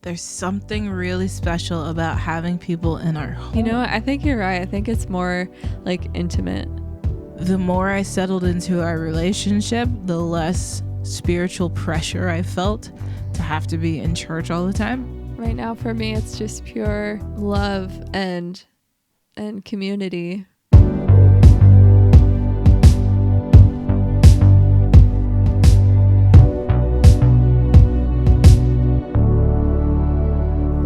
There's something really special about having people in our home. You know what? I think you're right. I think it's more like intimate. The more I settled into our relationship, the less spiritual pressure I felt to have to be in church all the time. Right now for me, it's just pure love and community.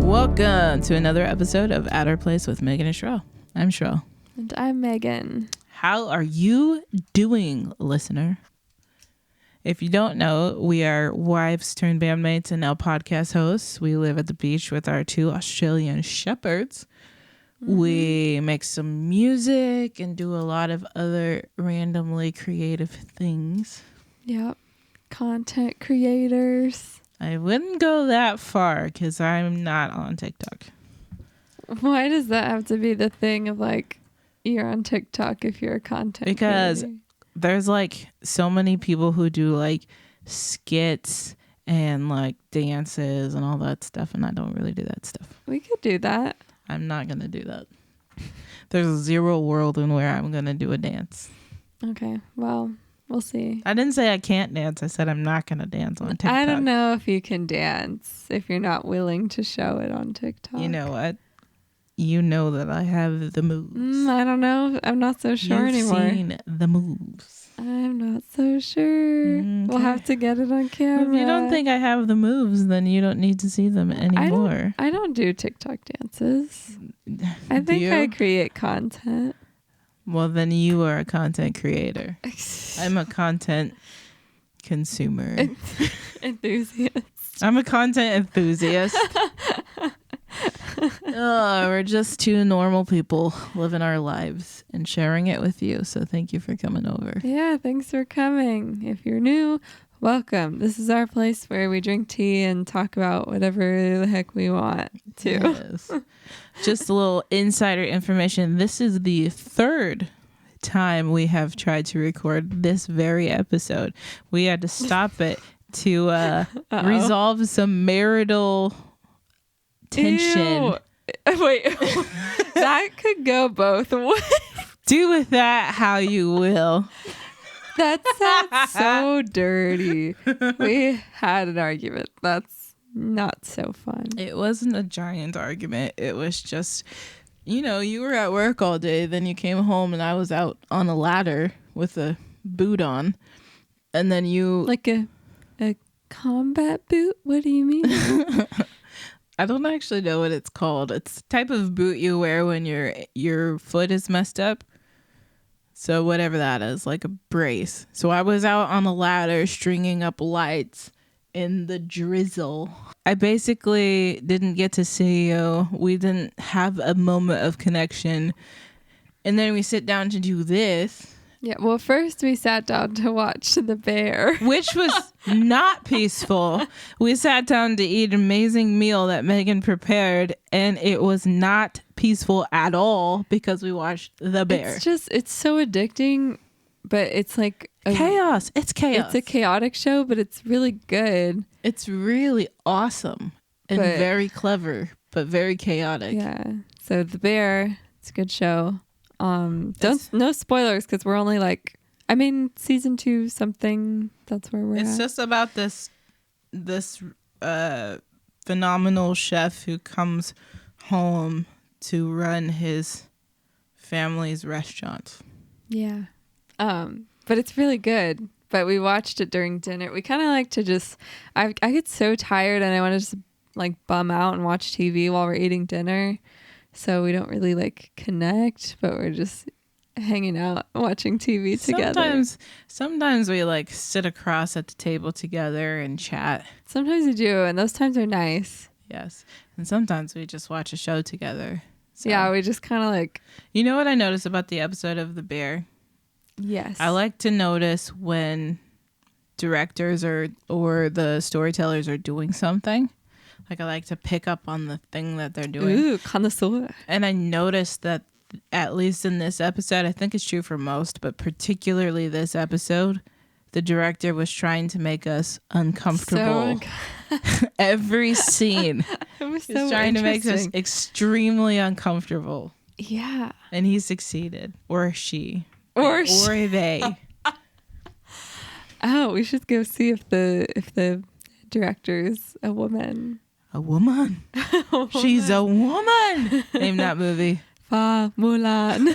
Welcome to another episode of At Our Place with Megan and Shrell. I'm Shrell. And I'm Megan. How are you doing, listener? If you don't know, we are wives turned bandmates and now podcast hosts. We live at the beach with our 2 Australian shepherds. We make some music and do a lot of other randomly creative things. Yep. Content creators. I wouldn't go that far because I'm not on TikTok. Why does that have to be the thing of like you're on TikTok if you're a content Because creator? there's like so many people who do like skits and like dances and all that stuff, and I don't really do that stuff. We could do that. I'm not going to do that. There's zero world in where I'm going to do a dance. Okay. Well, we'll see. I didn't say I can't dance. I said I'm not going to dance on TikTok. I don't know if you can dance if you're not willing to show it on TikTok. You know what? You know that I have the moves. I don't know. I'm not so sure You've anymore. seen the moves. I'm not so sure. We'll Okay. have to get it on camera. If you don't think I have the moves, then you don't need to see them anymore. I don't do TikTok dances. I Do think you? I create content. Well, then you are a content creator. I'm a content consumer. Enthusiast. I'm a content enthusiast. We're just 2 normal people living our lives and sharing it with you. So thank you for coming over. Yeah, thanks for coming. If you're new, welcome. This is our place where we drink tea and talk about whatever the heck we want to. Yes. Just a little insider information. This is the 3rd time we have tried to record this very episode. We had to stop it to resolve some marital tension. Ew. Wait, that could go both ways. Do with that how you will. That sounds so dirty. We had an argument. That's not so fun. It wasn't a giant argument. It was just, you know, you were at work all day, then you came home and I was out on a ladder with a boot on. And then you... Like a combat boot? What do you mean? I don't actually know what it's called. It's the type of boot you wear when your foot is messed up. So whatever that is, like a brace. So I was out on the ladder stringing up lights in the drizzle. I basically didn't get to see you. We didn't have a moment of connection. And then we sit down to do this. Yeah, well, first we sat down to watch The Bear. Which was not peaceful. We sat down to eat an amazing meal that Megan prepared, and it was not peaceful at all because we watched The Bear. It's so addicting, but it's like Chaos. It's chaos. It's a chaotic show, but it's really good. It's really awesome and But- very clever, but very chaotic. Yeah. So The Bear, it's a good show. No spoilers because we're only like, season 2 something. That's where we're It's at. just about this phenomenal chef who comes home to run his family's restaurant. Yeah. But it's really good. But we watched it during dinner. We kind of like to just, I get so tired and I want to just like bum out and watch TV while we're eating dinner. So we don't really like connect, but we're just hanging out watching TV together. Sometimes we like sit across at the table together and chat. Sometimes we do, and those times are nice. Yes. And sometimes we just watch a show together. So, Yeah, we just kind of like, you know what I noticed about the episode of The Bear? yes. I like to notice when directors or the storytellers are doing something. Like I like to pick up on the thing that they're doing. Ooh, connoisseur. And I noticed that at least in this episode, I think it's true for most, but particularly this episode, the director was trying to make us uncomfortable. Every scene. It was He's so trying to make us interesting. extremely uncomfortable. Yeah. And he succeeded. Or she. Or they. Oh, we should go see if the director's a woman. A woman. She's a woman. Name that movie. Fa Mulan.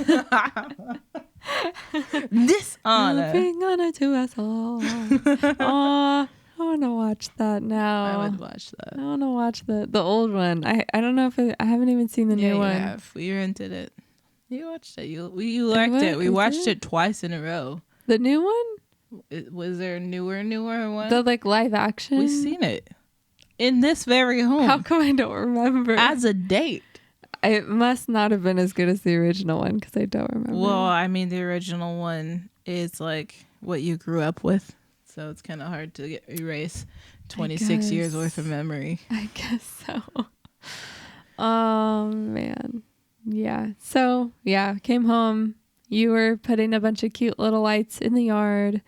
Dishonor. Bring honor to us all. Aw, I want to watch that now. I would watch that. I want to watch the old one. I don't know if I haven't even seen the new you one. have. We rented it. You watched it. You liked it. We watched it twice in a row. The new one? Was there a newer one? The like live action? We've seen it in this very home. How come I don't remember? As a date. It must not have been as good as the original one because I don't remember. Well, I mean, the original one is like what you grew up with, so it's kind of hard to erase 26 years worth of memory. I guess so. Oh man, yeah. So yeah, came home. You were putting a bunch of cute little lights in the yard,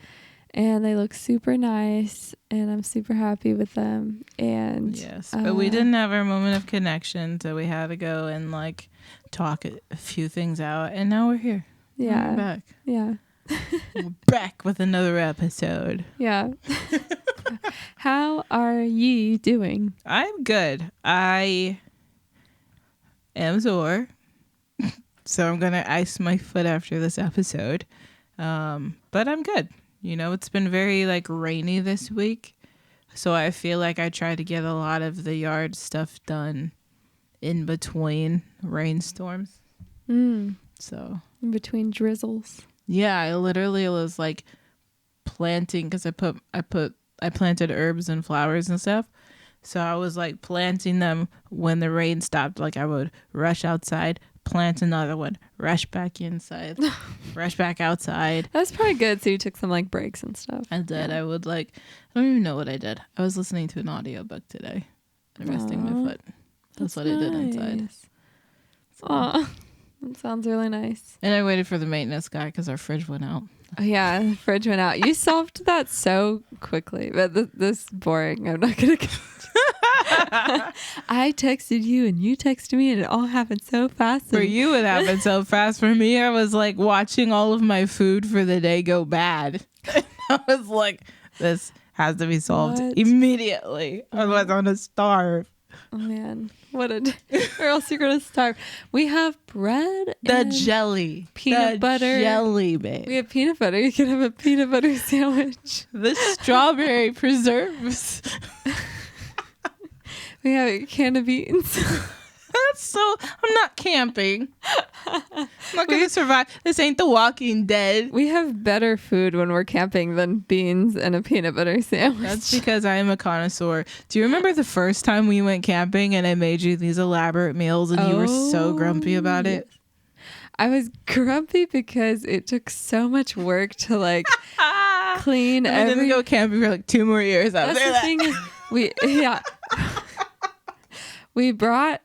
and they look super nice, and I'm super happy with them. And yes, but we didn't have our moment of connection, so we had to go and like talk a few things out, and now we're here. Yeah, We're back. Yeah, We're back with another episode. Yeah. How are you doing? I'm good. I am sore, so I'm gonna ice my foot after this episode. But I'm good. You know, it's been very like rainy this week, so I feel like I try to get a lot of the yard stuff done in between rainstorms. So In between drizzles. yeah, I literally was like planting because I planted herbs and flowers and stuff. So I was like planting them when the rain stopped. Like I would rush outside, plant another one, rush back inside, rush back outside. That's probably good. So you took some like breaks and stuff. I did. Yeah. I would like, I don't even know what I did. I was listening to an audiobook today and resting my foot. That's what I did inside. Aw, that sounds really nice. And I waited for the maintenance guy because our fridge went out. Oh, yeah, the fridge went out. You solved that so quickly, but this is boring. I'm not gonna. I texted you and you texted me, and it all happened so fast. For you, it happened so fast. For me, I was like watching all of my food for the day go bad. I was like, this has to be solved immediately. Otherwise, I'm going to starve. Oh, man. Or else you're going to starve. We have bread. The jelly. Peanut butter. Jelly, babe. We have peanut butter. You can have a peanut butter sandwich. The strawberry preserves. We have a can of beans. I'm not camping. I'm not going to survive. This ain't The Walking Dead. We have better food when we're camping than beans and a peanut butter sandwich. That's because I am a connoisseur. Do you remember the first time we went camping and I made you these elaborate meals and you were so grumpy about it? I was grumpy because it took so much work to like clean I didn't go camping for like 2 more years. That's the thing is we brought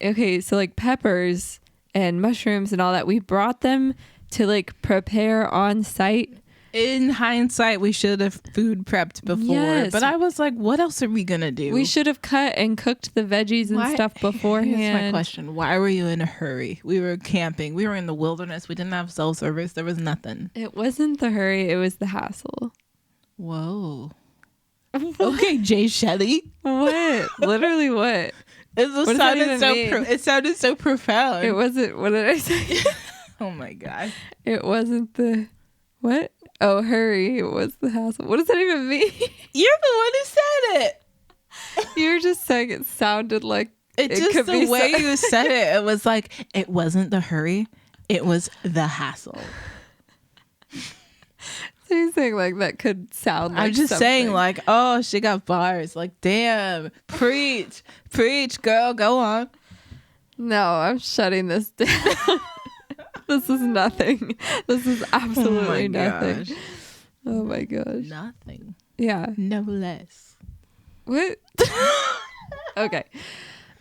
so like peppers and mushrooms and all that. We brought them to like prepare on site. In hindsight, we should have food prepped before. Yes. But I was like, what else are we going to do? We should have cut and cooked the veggies and stuff beforehand. Here's my question. Why were you in a hurry? We were camping. We were in the wilderness. We didn't have self-service. There was nothing. It wasn't the hurry. It was the hassle. Whoa. Okay, Jay Shetty. What? Literally what? It sounded so profound. It wasn't. What did I say? Oh my God. It wasn't the what? Oh, hurry. It was the hassle. What does that even mean? You're the one who said it. You were just saying it sounded like it just could the be way you said it. It was like, it wasn't the hurry. It was the hassle. So you're saying like that could sound like I'm just something. saying like, oh, she got bars. Like, damn. Preach, girl. Go on. No, I'm shutting this down. This is nothing. This is absolutely nothing. Gosh. Oh my gosh. Nothing. Yeah. No less. What? Okay.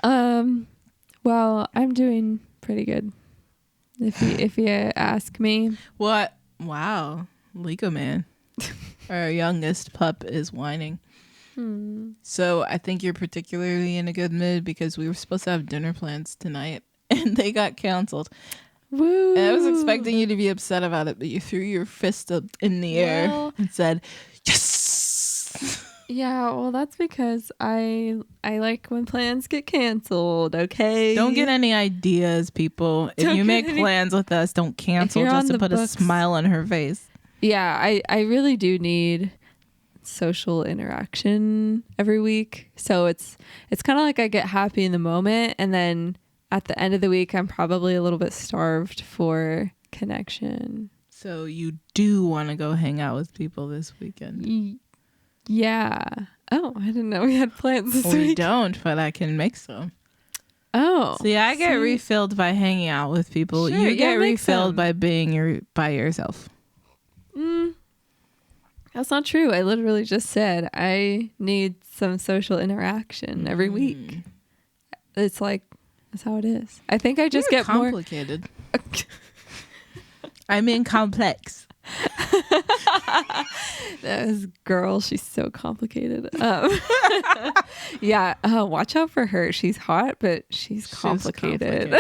Well, I'm doing pretty good. If you ask me. What? Wow. Lego man. Our youngest pup is whining. So I think you're particularly in a good mood because we were supposed to have dinner plans tonight and they got canceled. Woo! And I was expecting you to be upset about it, but you threw your fist up in the air and said, yes! Yeah, well, that's because I like when plans get canceled, okay? Don't get any ideas, people. If you make plans with us, don't cancel just to put a smile on her face. Yeah, I really do need social interaction every week. So it's kind of like I get happy in the moment, and then at the end of the week I'm probably a little bit starved for connection. So you do want to go hang out with people this weekend? Yeah. Oh, I didn't know we had plans this week. We don't, but I can make some. Oh. See, I get refilled by hanging out with people. Sure, You get refilled by being by yourself. That's not true. I literally just said I need some social interaction every week. It's like, that's how it is. I think I just get complicated. I mean complex. This girl, she's so complicated. Yeah, watch out for her. She's hot, but she's complicated.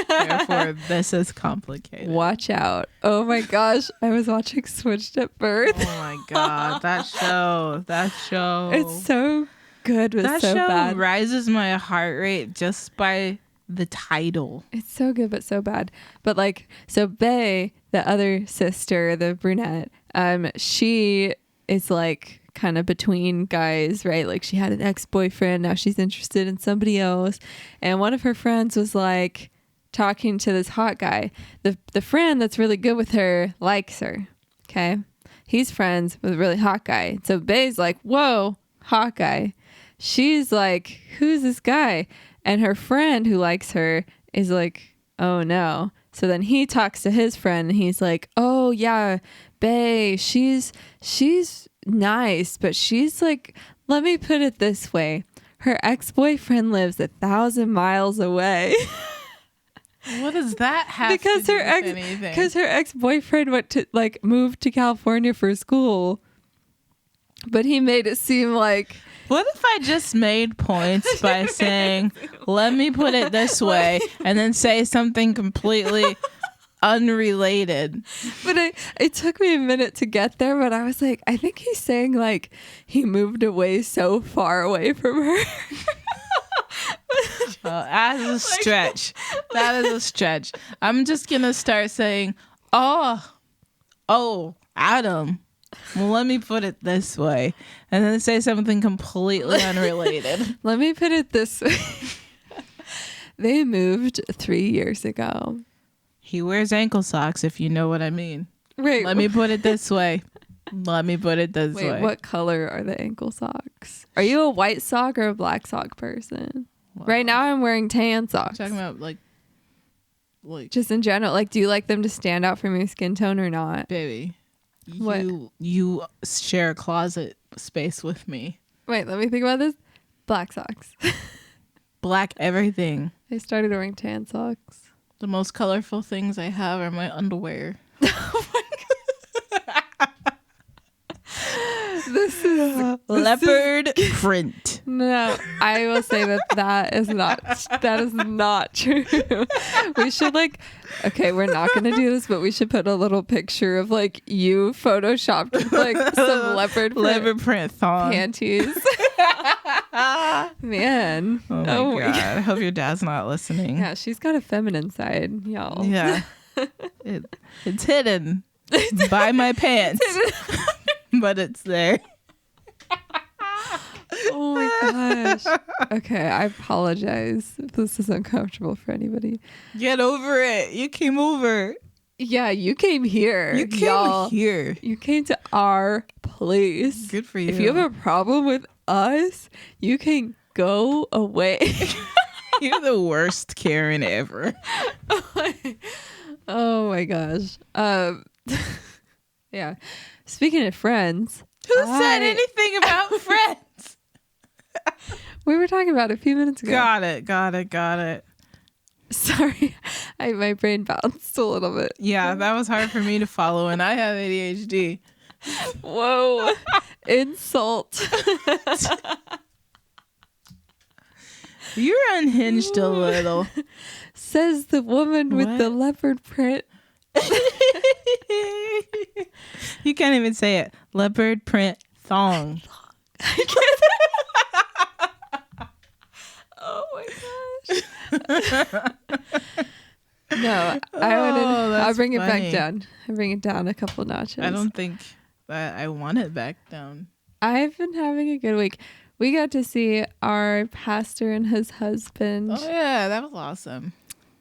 Therefore, this is complicated. Watch out. Oh my gosh, I was watching Switched at Birth. Oh my god, that show. It's so good, but that so show bad. Rises my heart rate just by the title. It's so good, but so bad. But like, so Bae, the other sister, the brunette, she is like kind of between guys, right? Like she had an ex-boyfriend, now she's interested in somebody else, and one of her friends was like talking to this hot guy. The friend that's really good with her likes her. Okay, he's friends with a really hot guy. So Bae's like, whoa, hot guy. She's like, who's this guy? And her friend who likes her is like, oh no. So then he talks to his friend and he's like, oh yeah, Bae, she's nice, but she's like, let me put it this way. Her ex-boyfriend lives 1,000 miles away. What does that have because to do her with ex anything? Because her ex-boyfriend went to moved to California for school. But he made it seem like, what if I just made points by saying, let me put it this way, and then say something completely unrelated? But it took me a minute to get there, but I was like, I think he's saying like he moved away so far away from her. That is a stretch. That is a stretch. I'm just going to start saying, oh, Adam. Well, let me put it this way. And then say something completely unrelated. Let me put it this way. They moved 3 years ago. He wears ankle socks, if you know what I mean. Wait, Let me put it this way. Let me put it this way. Wait, what color are the ankle socks? Are you a white sock or a black sock person? Wow. Right now I'm wearing tan socks. You're talking about like just in general. Like, do you like them to stand out from your skin tone or not? Baby. What? You share a closet space with me. Wait, let me think about this. Black socks. Black everything. I started wearing tan socks. The most colorful things I have are my underwear. Oh my god. This is leopard print. No, I will say that is not true. We should okay, we're not going to do this, but we should put a little picture of you photoshopped with some leopard print thong panties. Man. Oh my god. I hope your dad's not listening. Yeah, she's got a feminine side, y'all. Yeah. It's hidden by my pants. But it's there. Oh my gosh. Okay, I apologize if this is uncomfortable for anybody. Get over it. You came over. Yeah, you came here. You came here. You came to our place. Good for you. If you have a problem with us, you can go away. You're the worst Karen ever. Oh my gosh. Yeah. Speaking of friends. Who said anything about friends? We were talking about it a few minutes ago. Got it. Sorry. My brain bounced a little bit. Yeah, that was hard for me to follow, and I have ADHD. Whoa. Insult. You're unhinged a little. Says the woman with the leopard print. You can't even say it. Leopard print thong. Oh my gosh. No, I'll bring it back down. I bring it down a couple notches. I don't think that I want it back down. I've been having a good week. We got to see our pastor and his husband. Oh yeah, that was awesome.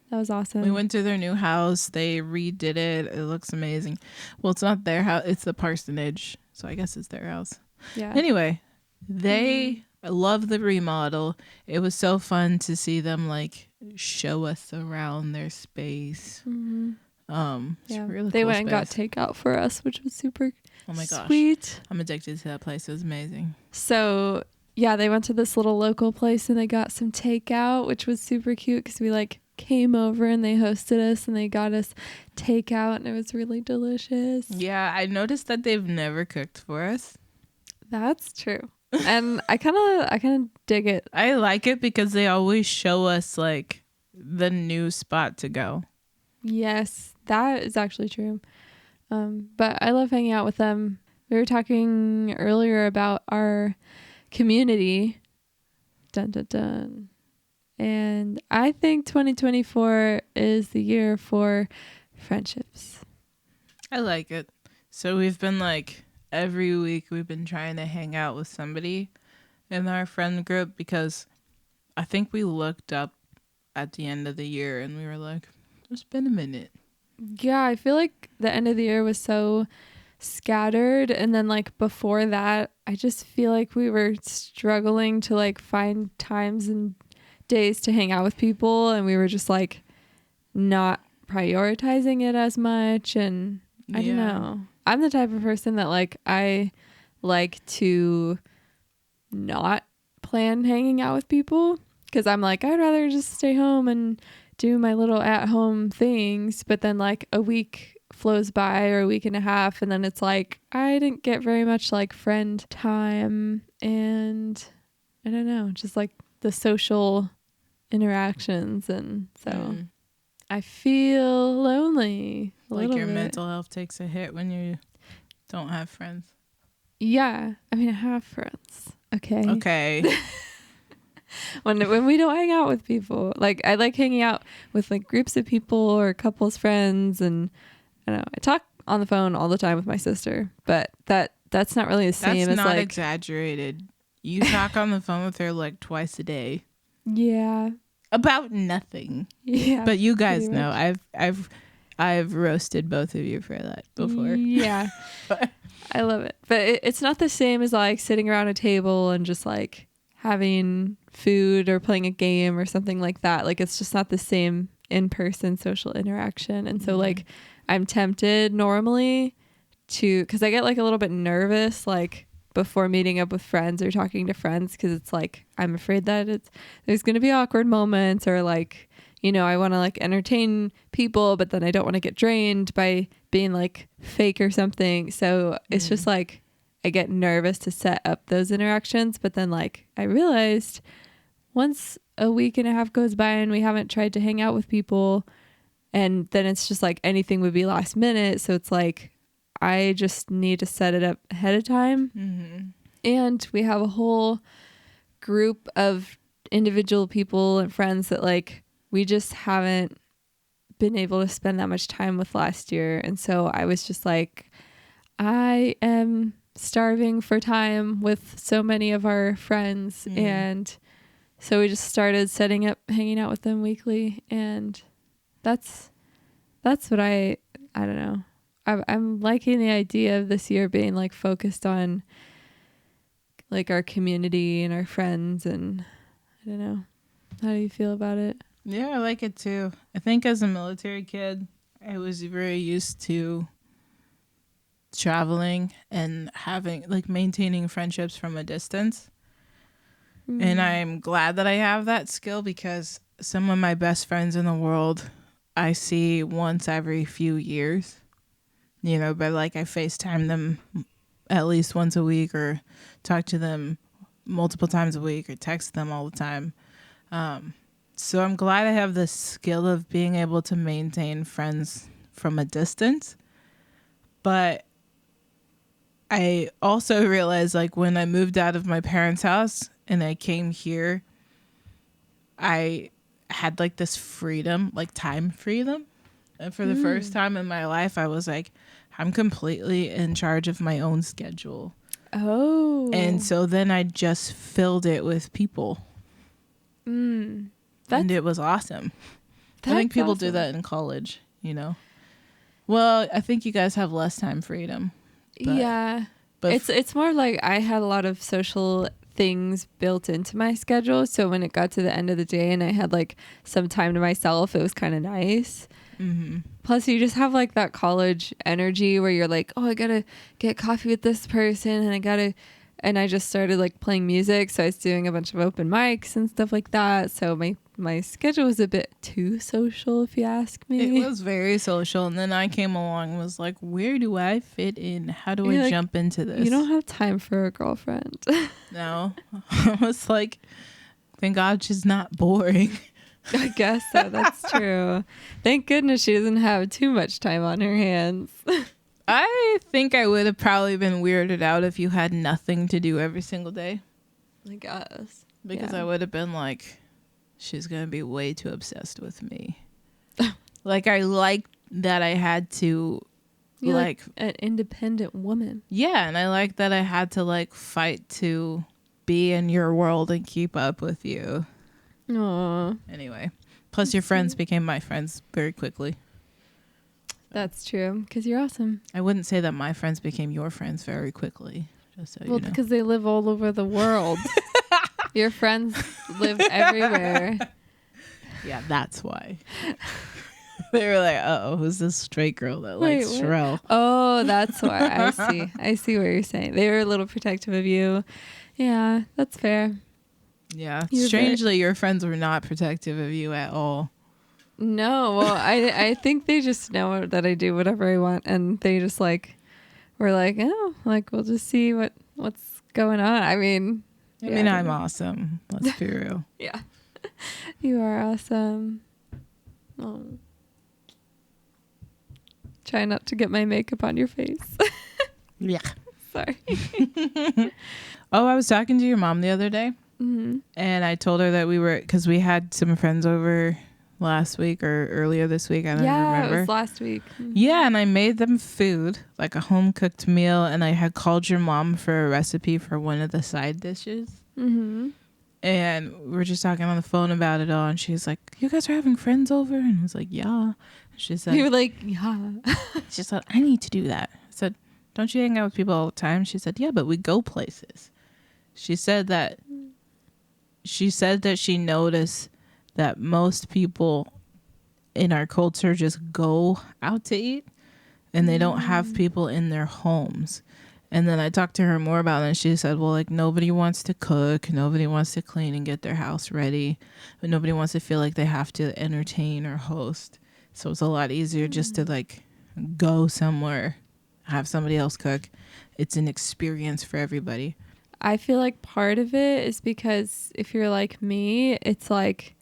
That was awesome. We went to their new house. They redid it. It looks amazing. Well, it's not their house. It's the parsonage. So I guess it's their house. Yeah. Anyway, they love the remodel. It was so fun to see them like show us around their space. Mm-hmm. It's Yeah. really They cool went and got space. takeout for us, which was super Oh my gosh. sweet. I'm addicted to that place. It was amazing. So yeah, they went to this little local place and they got some takeout, which was super cute because we like came over and they hosted us and they got us takeout and it was really delicious. Yeah, I noticed that they've never cooked for us. That's true. And I kind of dig it. I like it because they always show us like the new spot to go. Yes, that is actually true. But I love hanging out with them. We were talking earlier about our community. Dun dun dun. And I think 2024 is the year for friendships. I like it. So we've been like every week we've been trying to hang out with somebody in our friend group because I think we looked up at the end of the year and we were like, it's been a minute. Yeah, I feel like the end of the year was so scattered, and then like before that I just feel like we were struggling to like find times and days to hang out with people, and we were just like not prioritizing it as much. And I don't know, I'm the type of person that like I like to not plan hanging out with people because I'm like, I'd rather just stay home and do my little at home things. But then like a week flows by or a week and a half, and then it's like I didn't get very much like friend time, and I don't know, just like the social interactions. And so I feel lonely a Like little your bit. mental health takes a hit when you don't have friends. Yeah, I mean I have friends. Okay. when we don't hang out with people, like I like hanging out with like groups of people or couples friends, and I don't know, I talk on the phone all the time with my sister, but that's not really the same That's as not like exaggerated. You talk on the phone with her like twice a day yeah about nothing. yeah. But you guys pretty know much. I've roasted both of you for that before. Yeah, I love it, but it's not the same as like sitting around a table and just like having food or playing a game or something like that. Like it's just not the same in-person social interaction. And so like I'm tempted normally to, because I get like a little bit nervous like before meeting up with friends or talking to friends, because it's like I'm afraid that there's going to be awkward moments, or like, you know, I want to like entertain people, but then I don't want to get drained by being like fake or something. So it's just like I get nervous to set up those interactions. But then like I realized once a week and a half goes by and we haven't tried to hang out with people, and then it's just like anything would be last minute. So it's like I just need to set it up ahead of time. And we have a whole group of individual people and friends that like we just haven't been able to spend that much time with last year. And so I was just like, I am starving for time with so many of our friends. And so we just started setting up hanging out with them weekly, and that's what I don't know. I'm liking the idea of this year being like focused on like our community and our friends, and I don't know. How do you feel about it? Yeah, I like it too. I think as a military kid, I was very used to traveling and having like maintaining friendships from a distance. And I'm glad that I have that skill, because some of my best friends in the world I see once every few years, you know, but like I FaceTime them at least once a week or talk to them multiple times a week or text them all the time. So I'm glad I have the skill of being able to maintain friends from a distance. But I also realized, like, when I moved out of my parents' house and I came here, I had like this freedom, like time freedom. And for the first time in my life, I was like, I'm completely in charge of my own schedule. Oh. And so then I just filled it with people. And it was awesome. I think people do that in college, you know. Well, I think you guys have less time freedom. Yeah. But it's more like I had a lot of social things built into my schedule. So when it got to the end of the day and I had like some time to myself, it was kind of nice. Mm-hmm. Plus, you just have like that college energy where you're like, oh, I gotta get coffee with this person, and I just started like playing music, so I was doing a bunch of open mics and stuff like that. So my schedule was a bit too social, if you ask me. It was very social, and then I came along and was like, where do I fit in? How do I jump into this? You don't have time for a girlfriend. No. I was like, thank God she's not boring. I guess so. That's true. Thank goodness she doesn't have too much time on her hands. I think I would have probably been weirded out if you had nothing to do every single day. I guess. Because I would have been like, she's going to be way too obsessed with me. Like, I liked that I had to, You're like an independent woman. Yeah, and I like that I had to, like, fight to be in your world and keep up with you. Aww. Anyway, plus your friends became my friends very quickly. That's true, because you're awesome. I wouldn't say that my friends became your friends very quickly. Just so you know. Because they live all over the world. Your friends live everywhere. Yeah, that's why. They were like, oh, who's this straight girl that likes Sherelle? Oh, that's why. I see what you're saying. They were a little protective of you. Yeah, that's fair. Yeah. Strangely, your friends were not protective of you at all. No, well, I think they just know that I do whatever I want, and they just like were like, oh, like we'll just see what's going on. I mean, I'm awesome. Let's be real. Yeah, you are awesome. Oh, try not to get my makeup on your face. Yeah, sorry. Oh, I was talking to your mom the other day. Mm-hmm. And I told her that because we had some friends over last week or earlier this week. I don't remember. Yeah, it was last week. Mm-hmm. Yeah, and I made them food, like a home cooked meal, and I had called your mom for a recipe for one of the side dishes. Mm-hmm. And we were just talking on the phone about it all, and she's like, "You guys are having friends over?" And I was like, "Yeah." She said, "You were like, yeah." She said, "I need to do that." I said, "Don't you hang out with people all the time?" She said, "Yeah, but we go places." She said that she noticed that most people in our culture just go out to eat and they don't have people in their homes. And then I talked to her more about it, and she said, well, like, nobody wants to cook, nobody wants to clean and get their house ready, but nobody wants to feel like they have to entertain or host. So it's a lot easier just to like go somewhere, have somebody else cook. It's an experience for everybody. I feel like part of it is because if you're like me, it's like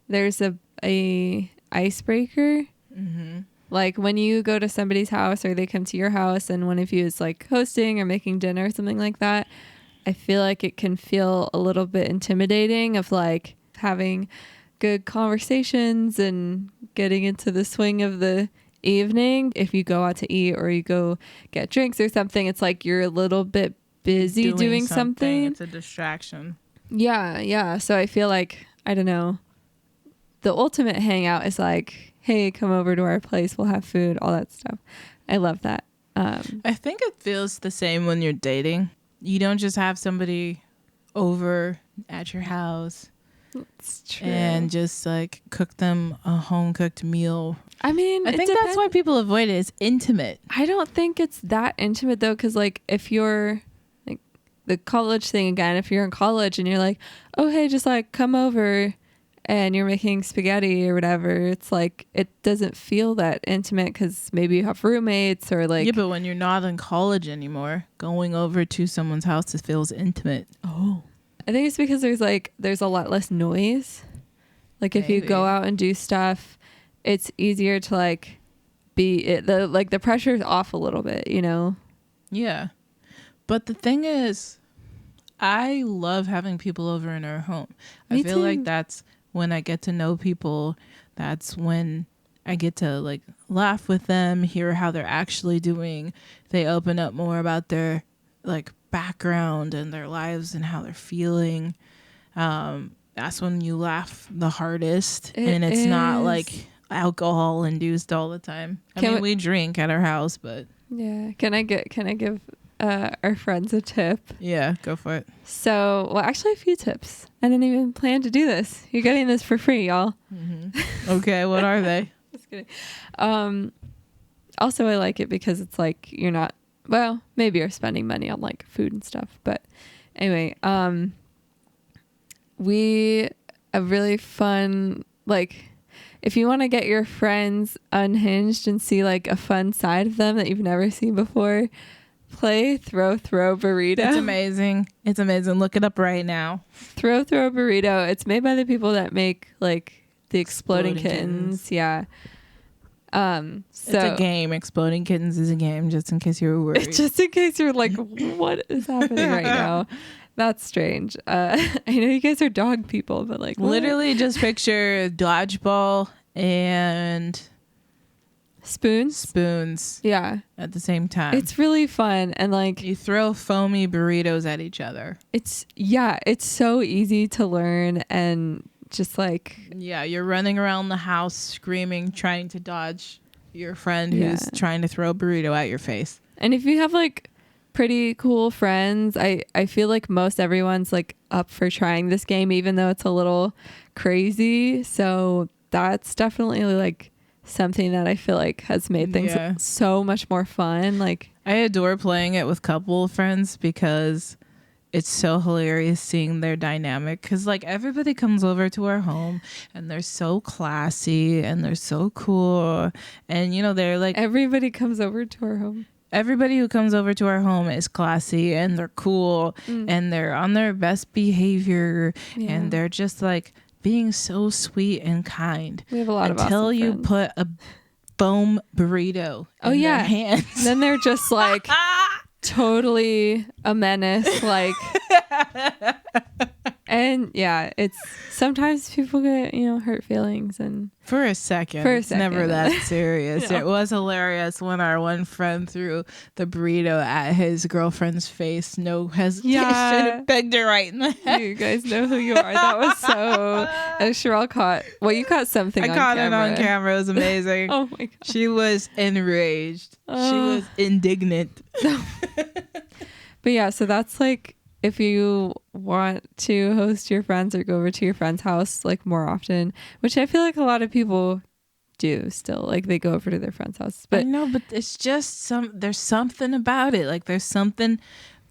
there's a icebreaker. Mm-hmm. Like when you go to somebody's house or they come to your house and one of you is like hosting or making dinner or something like that, I feel like it can feel a little bit intimidating of like having good conversations and getting into the swing of the evening. If you go out to eat or you go get drinks or something, it's like you're a little bit busy doing something. It's a distraction. Yeah. So I feel like, I don't know, the ultimate hangout is like, hey, come over to our place, we'll have food, all that stuff. I love that. I think it feels the same when you're dating. You don't just have somebody over at your house. It's true. And just like cook them a home cooked meal. I mean, I think that's why people avoid it. It's intimate. I don't think it's that intimate though, because like if you're like the college thing again, if you're in college and you're like, oh hey, just like come over and you're making spaghetti or whatever, it's like it doesn't feel that intimate because maybe you have roommates or like. Yeah, but when you're not in college anymore, going over to someone's house, it feels intimate. Oh, I think it's because there's a lot less noise. Like if you go out and do stuff, it's easier to like the pressure's off a little bit, you know? Yeah. But the thing is, I love having people over in our home. Me I feel too. like that's when I get to know people. That's when I get to like laugh with them, hear how they're actually doing. They open up more about their like background and their lives and how they're feeling. That's when you laugh the hardest, and it's not like alcohol induced all the time. I mean, we drink at our house, but yeah. Can I give our friends a tip? Yeah, go for it. So, well, actually a few tips. I didn't even plan to do this. You're getting this for free, y'all. Mm-hmm. Okay, what are they? Just kidding. Also, I like it because it's like you're not, well, maybe you're spending money on like food and stuff, but anyway, a really fun, like, if you want to get your friends unhinged and see like a fun side of them that you've never seen before, play Throw Burrito. It's amazing. It's amazing. Look it up right now. Throw Burrito. It's made by the people that make like the Exploding Kittens. Yeah. So it's a game. Exploding Kittens is a game, just in case you were worried. Just in case you're like, what is happening right now? That's strange. I know you guys are dog people, but like literally just picture dodgeball and spoons. Yeah. At the same time. It's really fun, and like you throw foamy burritos at each other. It's so easy to learn, and just like you're running around the house screaming, trying to dodge your friend who's trying to throw a burrito at your face. And if you have like pretty cool friends, I feel like most everyone's like up for trying this game, even though it's a little crazy. So that's definitely like something that I feel like has made things so much more fun. Like I adore playing it with couple friends because it's so hilarious seeing their dynamic, because like everybody comes over to our home and they're so classy and they're so cool, and you know, they're like, everybody comes over to our home. Everybody who comes over to our home is classy and they're cool and they're on their best behavior and they're just like being so sweet and kind. We have a lot of until awesome you friends. put a foam burrito in their hands. Then they're just like totally a menace, like. And it's sometimes people get, hurt feelings, and for a second it's never that serious. It was hilarious when our one friend threw the burrito at his girlfriend's face, no hesitation, pegged her right in the head. You guys know who you are. That was so Sherelle caught, well, you caught something. I caught it on camera. It was amazing. Oh my god, she was enraged. She was indignant. But so that's like, if you want to host your friends or go over to your friend's house like more often, which I feel like a lot of people do still, like they go over to their friend's house. But I know, but it's just there's something about it. Like there's something,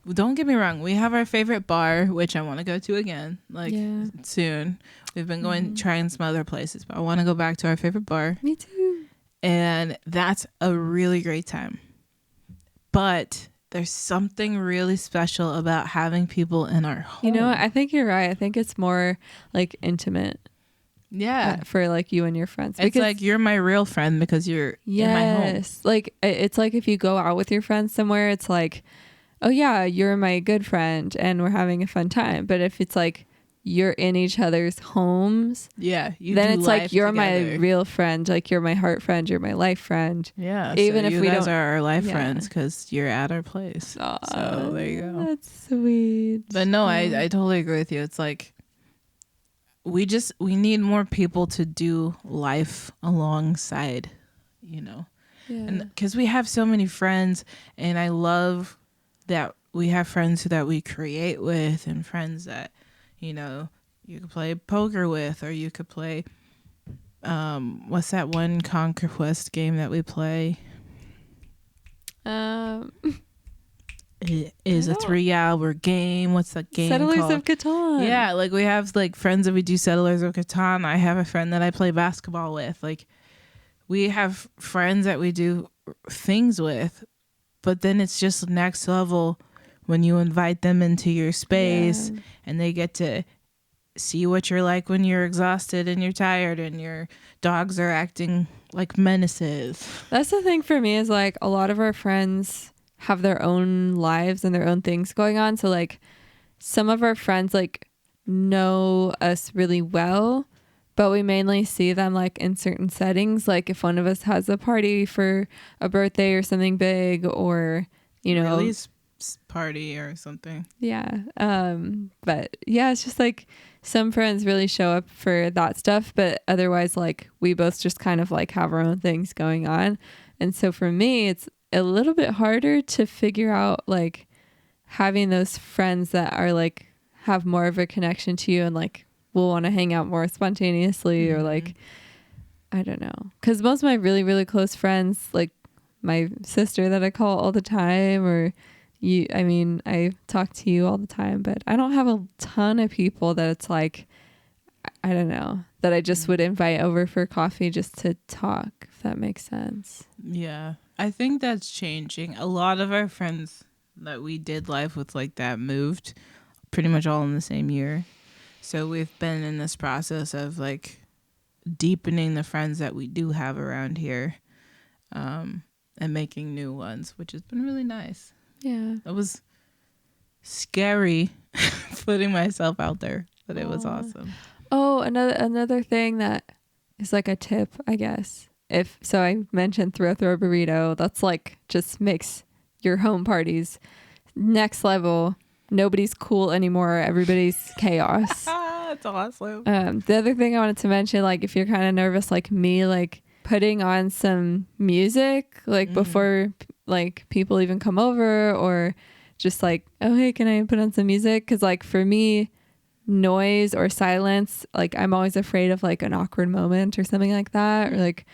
don't get me wrong, we have our favorite bar, which I want to go to again, like soon. We've been going trying some other places, but I want to go back to our favorite bar. Me too. And that's a really great time. But there's something really special about having people in our home. I think you're right. I think it's more like intimate. Yeah. For like you and your friends. It's like you're my real friend because you're in my home. Yes. Like it's like if you go out with your friends somewhere, it's like, oh yeah, you're my good friend and we're having a fun time. But if it's like you're in each other's homes, then it's like you're together. my real friend, like you're my heart friend, you're my life friend. Even if we guys are our life friends because you're at our place. So there you go. That's sweet. But no, I totally agree with you. It's like we need more people to do life alongside, and because we have so many friends, and I love that we have friends that we create with, and friends that you could play poker with, or you could play what's that one Conquest game that we play? it is a 3-hour game. What's that game Settlers called? of Catan. Yeah, like we have like friends that we do Settlers of Catan. I have a friend that I play basketball with. Like we have friends that we do things with, but then it's just next level when you invite them into your space and they get to see what you're like when you're exhausted and you're tired and your dogs are acting like menaces. That's the thing for me is like a lot of our friends have their own lives and their own things going on. So like some of our friends like know us really well, but we mainly see them like in certain settings. Like if one of us has a party for a birthday or something big, or, you know, Release party or something. Yeah. But yeah, it's just like some friends really show up for that stuff, but otherwise like we both just kind of like have our own things going on. And so for me, it's a little bit harder to figure out like having those friends that are like have more of a connection to you and like will want to hang out more spontaneously or like, I don't know. Cause most of my really, really close friends, like my sister that I call all the time, or you, I mean, I talk to you all the time, but I don't have a ton of people that it's like, I don't know, that I just would invite over for coffee just to talk, if that makes sense. Yeah, I think that's changing. A lot of our friends that we did life with like that moved pretty much all in the same year. So we've been in this process of like deepening the friends that we do have around here, and making new ones, which has been really nice. Yeah. It was scary putting myself out there, but it was awesome. Oh, another thing that is like a tip, I guess. If so, I mentioned throw burrito. That's like just makes your home parties next level. Nobody's cool anymore. Everybody's chaos. That's awesome. The other thing I wanted to mention, like if you're kind of nervous like me, like putting on some music like before like people even come over, or just like, oh hey, can I put on some music? Because like for me, noise or silence, like I'm always afraid of like an awkward moment or something like that, or like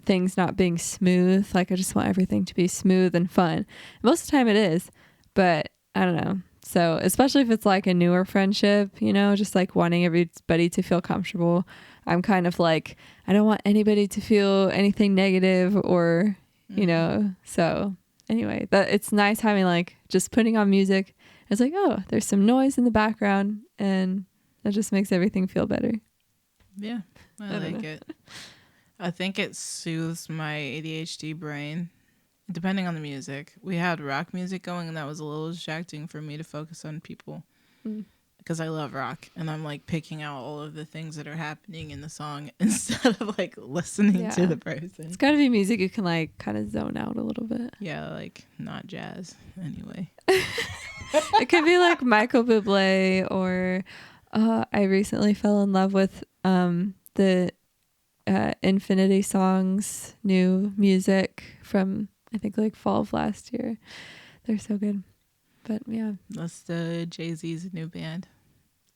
things not being smooth. Like I just want everything to be smooth and fun. Most of the time it is, but I don't know. So especially if it's like a newer friendship, you know, just like wanting everybody to feel comfortable. I'm kind of like, I don't want anybody to feel anything negative or, you know, so anyway, that it's nice having like just putting on music. It's like, oh, there's some noise in the background and that just makes everything feel better. Yeah, I like it. I think it soothes my ADHD brain. Depending on the music. We had rock music going and that was a little distracting for me to focus on people. Because I love rock and I'm like picking out all of the things that are happening in the song instead of like listening to the person. It's gotta be music you can like kind of zone out a little bit. Yeah, like not jazz anyway. It could be like Michael Bublé, or I recently fell in love with the Infinity Songs new music from I think like fall of last year. They're so good. But yeah. That's the Jay-Z's new band.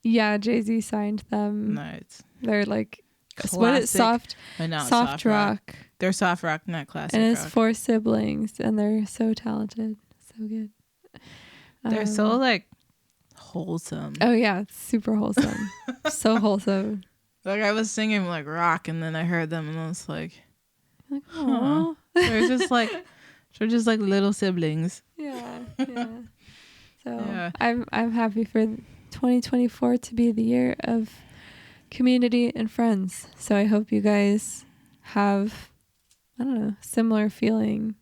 Yeah, Jay-Z signed them. Nice. They're like Classic, what is soft but not soft rock. They're soft rock, not classic and it's rock. 4 siblings and they're so talented. So good. They're so like wholesome. Oh yeah, it's super wholesome. So wholesome. Like I was singing like rock and then I heard them and I was like, Oh, they're just like little siblings. yeah. So Yeah. I'm happy for 2024 to be the year of community and friends. So I hope you guys have, I don't know, similar feeling.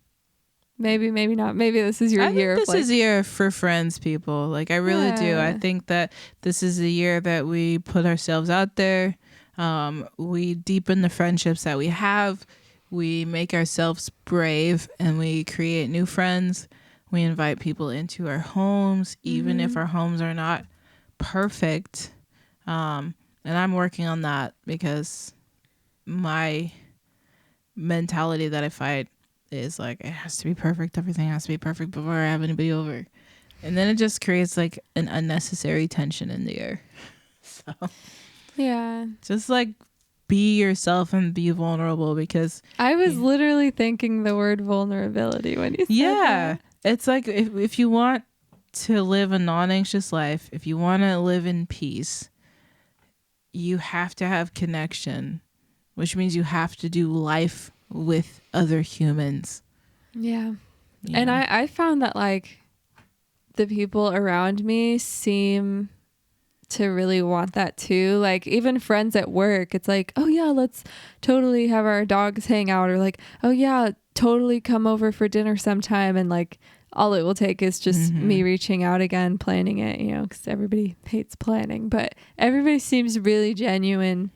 Maybe not. Maybe this is your year. This is a year for friends, people. Like I really do. I think that this is the year that we put ourselves out there. We deepen the friendships that we have. We make ourselves brave and we create new friends. We invite people into our homes, even if our homes are not perfect. And I'm working on that because my mentality that I fight is like, it has to be perfect. Everything has to be perfect before I have anybody over. And then it just creates like an unnecessary tension in the air. So yeah. just like be yourself and be vulnerable, because I was literally thinking the word vulnerability when you said that. It's like if you want to live a non-anxious life, if you want to live in peace, you have to have connection, which means you have to do life with other humans. Yeah. you And know? I found that like the people around me seem to really want that too. Like even friends at work, it's like, oh yeah, let's totally have our dogs hang out, or like, oh yeah, totally come over for dinner sometime. And like all it will take is just me reaching out again, planning it, you know, because everybody hates planning, but everybody seems really genuine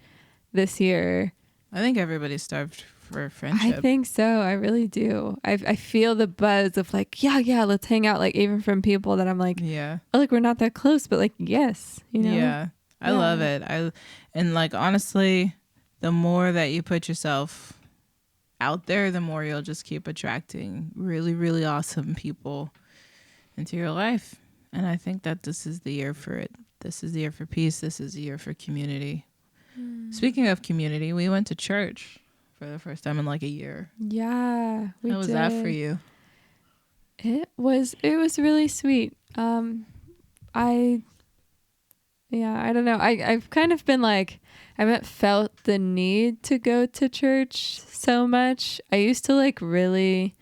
this year. I think everybody's starved for friendship. I think so. I really do. I feel the buzz of like, yeah, let's hang out. Like even from people that I'm like, Yeah. oh, like we're not that close, but like, yes, you know? Yeah. I love it. And like honestly, the more that you put yourself out there, the more you'll just keep attracting really, really awesome people into your life. And I think that this is the year for it. This is the year for peace. This is the year for community. Speaking of community, we went to church for the first time in like a year. Yeah. How was that for you? It was really sweet. I don't know. I've kind of been like, I haven't felt the need to go to church so much. I used to like really,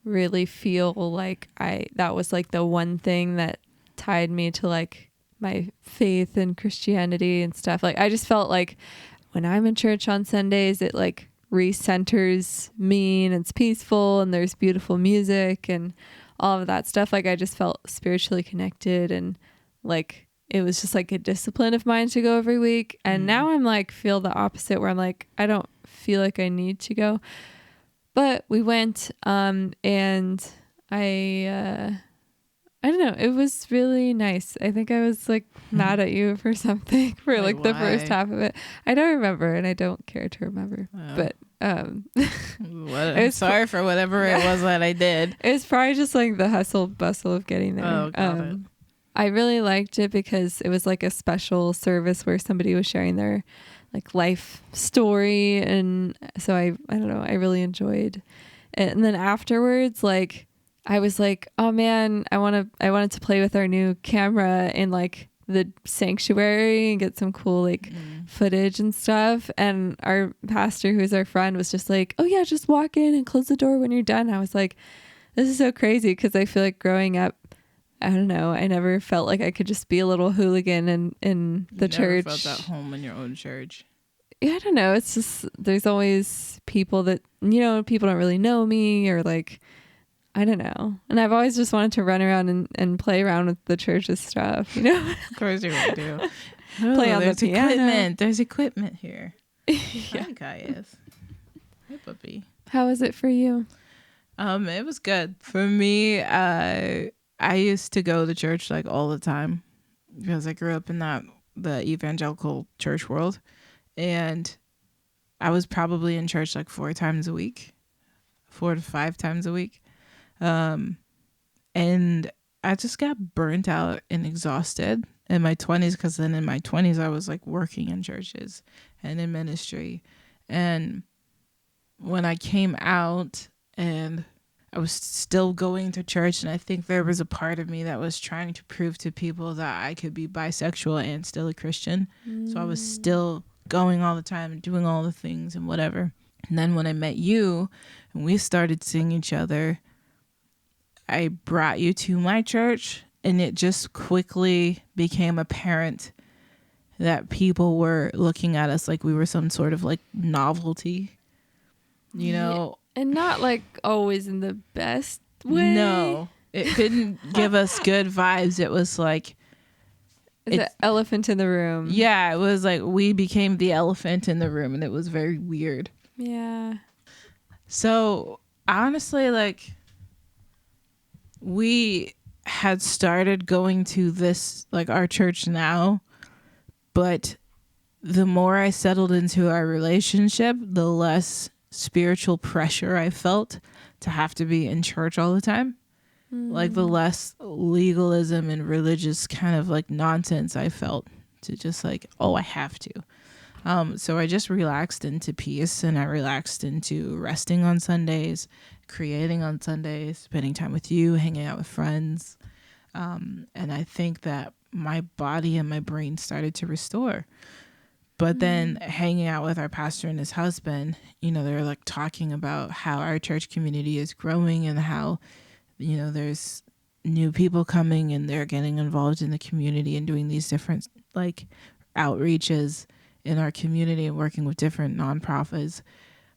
really feel like that was like the one thing that tied me to like my faith and Christianity and stuff. Like I just felt like when I'm in church on Sundays, it like recenters me and it's peaceful and there's beautiful music and all of that stuff. Like I just felt spiritually connected and like it was just like a discipline of mine to go every week. And now I'm like feel the opposite where I'm like I don't feel like I need to go. But we went and I don't know. It was really nice. I think I was like mad at you for something for like the first half of it. I don't remember and I don't care to remember. But I'm sorry for whatever it was that I did. It was probably just like the hustle bustle of getting there. Oh, got it. I really liked it because it was like a special service where somebody was sharing their like life story, and so I don't know, I really enjoyed it. And then afterwards, like I was like, oh man, I wanted to play with our new camera in like the sanctuary and get some cool like footage and stuff. And our pastor, who's our friend, was just like, oh yeah, just walk in and close the door when you're done. I was like, this is so crazy because I feel like growing up, I don't know, I never felt like I could just be a little hooligan in the church. Never felt at home in your own church. Yeah, I don't know. It's just there's always people that, you know, people don't really know me or like, I don't know. And I've always just wanted to run around and play around with the church's stuff, you know? Of course you would do. Play on the piano. Equipment. There's equipment here. Yeah. Hi, guys. Hi, puppy. How was it for you? It was good. For me, I used to go to church like all the time because I grew up in the evangelical church world. And I was probably in church like 4 to 5 times a week. And I just got burnt out and exhausted in my 20s because then in my 20s I was like working in churches and in ministry. And when I came out and I was still going to church, and I think there was a part of me that was trying to prove to people that I could be bisexual and still a Christian. So I was still going all the time and doing all the things and whatever. And then when I met you and we started seeing each other, I brought you to my church, and it just quickly became apparent that people were looking at us like we were some sort of like novelty, you know? And not like always in the best way. No, it didn't give us good vibes. It was like, It's an elephant in the room. yeah, it was like we became the elephant in the room, and it was very weird. Yeah. So honestly, like we had started going to this, like our church now, but the more I settled into our relationship, the less spiritual pressure I felt to have to be in church all the time. Like the less legalism and religious kind of like nonsense I felt to just like, oh, I have to. So I just relaxed into peace, and I relaxed into resting on Sundays, creating on Sundays, spending time with you, hanging out with friends. And I think that my body and my brain started to restore. But then hanging out with our pastor and his husband, they're like talking about how our church community is growing and how, there's new people coming and they're getting involved in the community and doing these different like outreaches in our community and working with different nonprofits.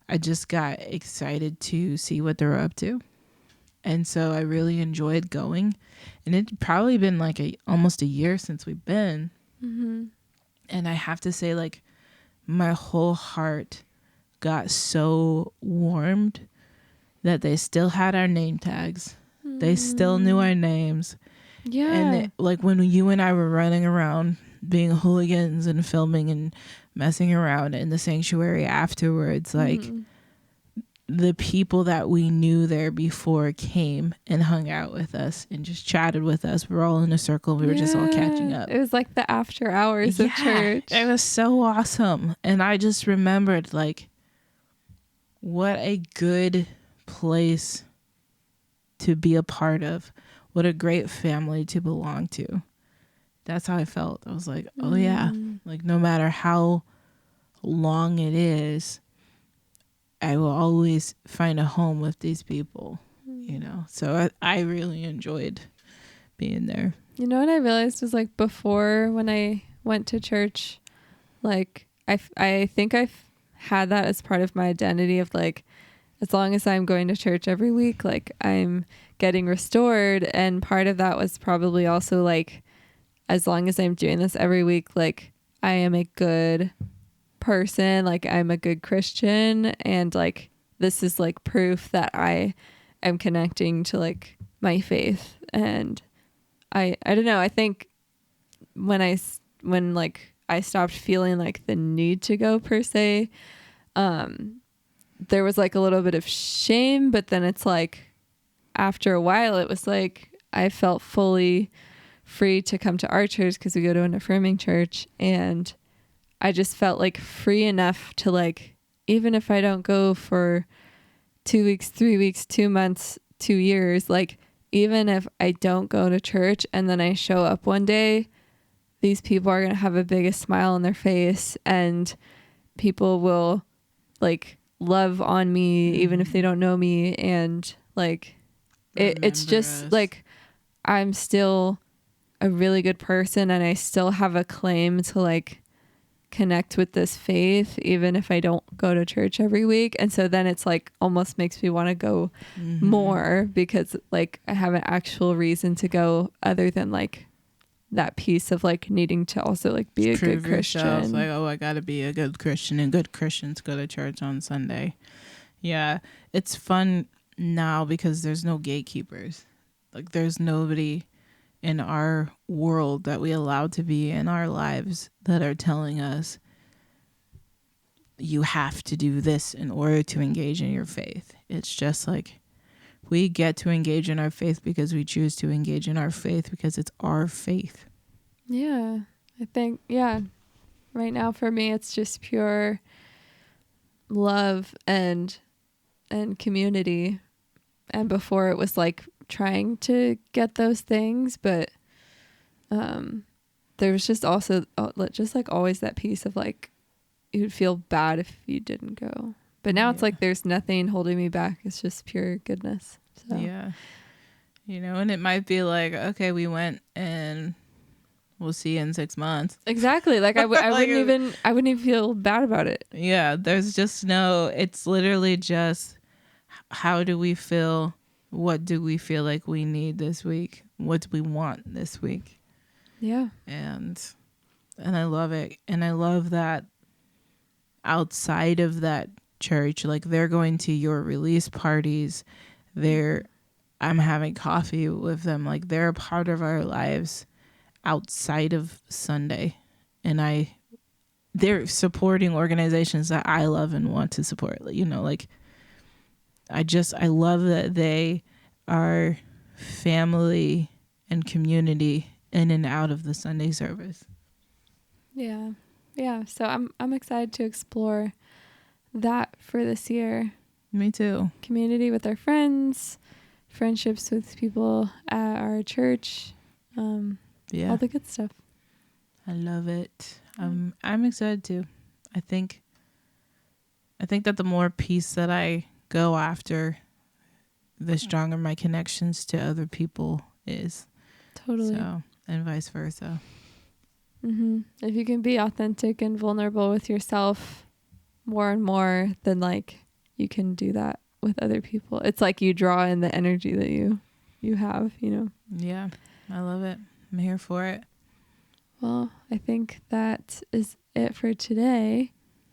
I just got excited to see what they're up to. And so I really enjoyed going. And it'd probably been like almost a year since we've been. Mm-hmm. And I have to say, like, my whole heart got so warmed that they still had our name tags. Mm-hmm. They still knew our names. Yeah. And like when you and I were running around being hooligans and filming and messing around in the sanctuary afterwards, like the people that we knew there before came and hung out with us and just chatted with us. We were all in a circle. We were just all catching up. It was like the after hours of church. It was so awesome. And I just remembered, like, what a good place to be a part of. What a great family to belong to. That's how I felt. I was like, oh yeah, like no matter how long it is, I will always find a home with these people, So I really enjoyed being there. You know what I realized was like before when I went to church, like I think I've had that as part of my identity of like, as long as I'm going to church every week, like I'm getting restored. And part of that was probably also like, as long as I'm doing this every week, like I am a good person, like I'm a good Christian, and like this is like proof that I am connecting to like my faith. And I don't know, I think when I stopped feeling like the need to go per se, there was like a little bit of shame, but then it's like after a while it was like I felt fully free to come to our church because we go to an affirming church, and I just felt like free enough to like, even if I don't go for 2 weeks, 3 weeks, 2 months, 2 years, like even if I don't go to church and then I show up one day, these people are going to have the biggest smile on their face, and people will like love on me even if they don't know me. And like, it's just like, I'm still a really good person and I still have a claim to like connect with this faith even if I don't go to church every week. And so then it's like almost makes me want to go more because like I have an actual reason to go other than like that piece of like needing to also like be a good Christian. Yourself, like, oh, I gotta be a good Christian, and good Christians go to church on Sunday. Yeah, it's fun now because there's no gatekeepers. Like there's nobody in our world that we allow to be in our lives that are telling us you have to do this in order to engage in your faith. It's just like we get to engage in our faith because we choose to engage in our faith because it's our faith. Yeah, I think, yeah, right now for me it's just pure love and community. And before it was like trying to get those things, but there was just also just like always that piece of like you'd feel bad if you didn't go, but now it's like there's nothing holding me back. It's just pure goodness. So yeah, and it might be like, okay, we went and we'll see you in 6 months. Exactly. Like I wouldn't even feel bad about it. Yeah, there's just it's literally just, how do we feel? What do we feel like we need this week? What do we want this week? Yeah. And I love it. And I love that outside of that church, like they're going to your release parties. I'm having coffee with them. Like they're a part of our lives outside of Sunday. And they're supporting organizations that I love and want to support. Like I love that they are family and community in and out of the Sunday service. Yeah. yeah, so I'm excited to explore that for this year. Me too. Community with our friends, friendships with people at our church, Yeah. all the good stuff. I love it. I'm excited too. I think that the more peace that I go after, the stronger my connections to other people is. Totally. So, and vice versa. If you can be authentic and vulnerable with yourself more and more, then like you can do that with other people. It's like you draw in the energy that you have, you know. Yeah, I love it. I'm here for it. Well, I think that is it for today.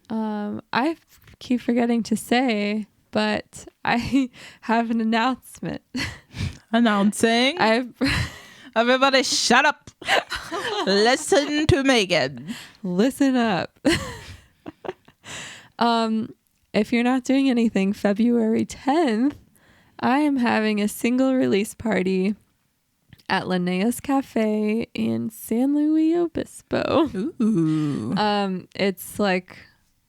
I keep forgetting to say, but I have an announcement. Announcing. Everybody shut up. Listen to Megan. Listen up. If you're not doing anything, February 10th, I am having a single release party at Linnaeus Cafe in San Luis Obispo. Ooh. It's like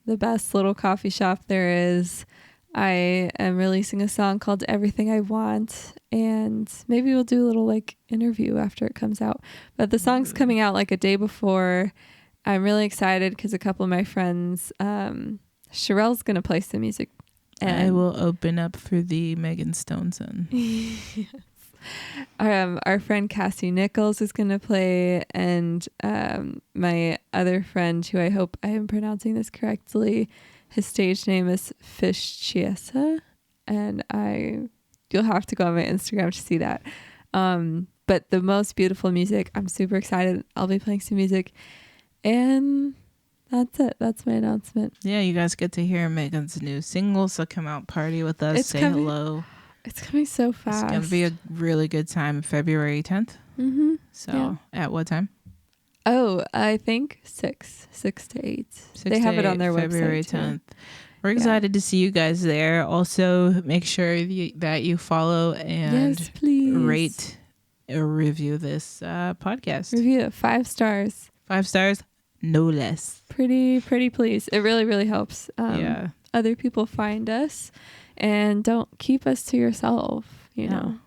the best little coffee shop there is. I am releasing a song called Everything I Want, and maybe we'll do a little like interview after it comes out. But the song's coming out like a day before. I'm really excited because a couple of my friends, Sherelle's going to play some music. And I will open up for the Megan Stoneson. Yes. Our friend Cassie Nichols is going to play, and my other friend, who I hope I am pronouncing this correctly, his stage name is Fish Chiesa, and you'll have to go on my Instagram to see that. But the most beautiful music. I'm super excited. I'll be playing some music, and that's it. That's my announcement. Yeah, you guys get to hear Megan's new single, so come out party with us. Say hello. It's coming so fast. It's going to be a really good time, February 10th. Mm-hmm. So, yeah. At what time? Oh, I think 6 to 8. They have it on their February website. February 10th. We're excited to see you guys there. Also, make sure that you follow and yes, please. rate or review this podcast. Review it 5 stars. 5 stars, no less. Pretty please. It really, really helps. Yeah. Other people find us, and don't keep us to yourself, you know.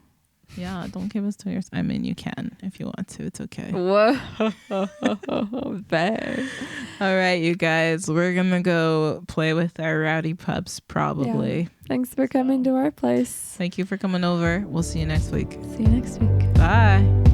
Yeah, don't keep us to yourself. I mean, you can if you want to. It's okay. Whoa. Bad. All right, you guys. We're going to go play with our rowdy pups probably. Yeah. Thanks for coming to our place. Thank you for coming over. We'll see you next week. See you next week. Bye.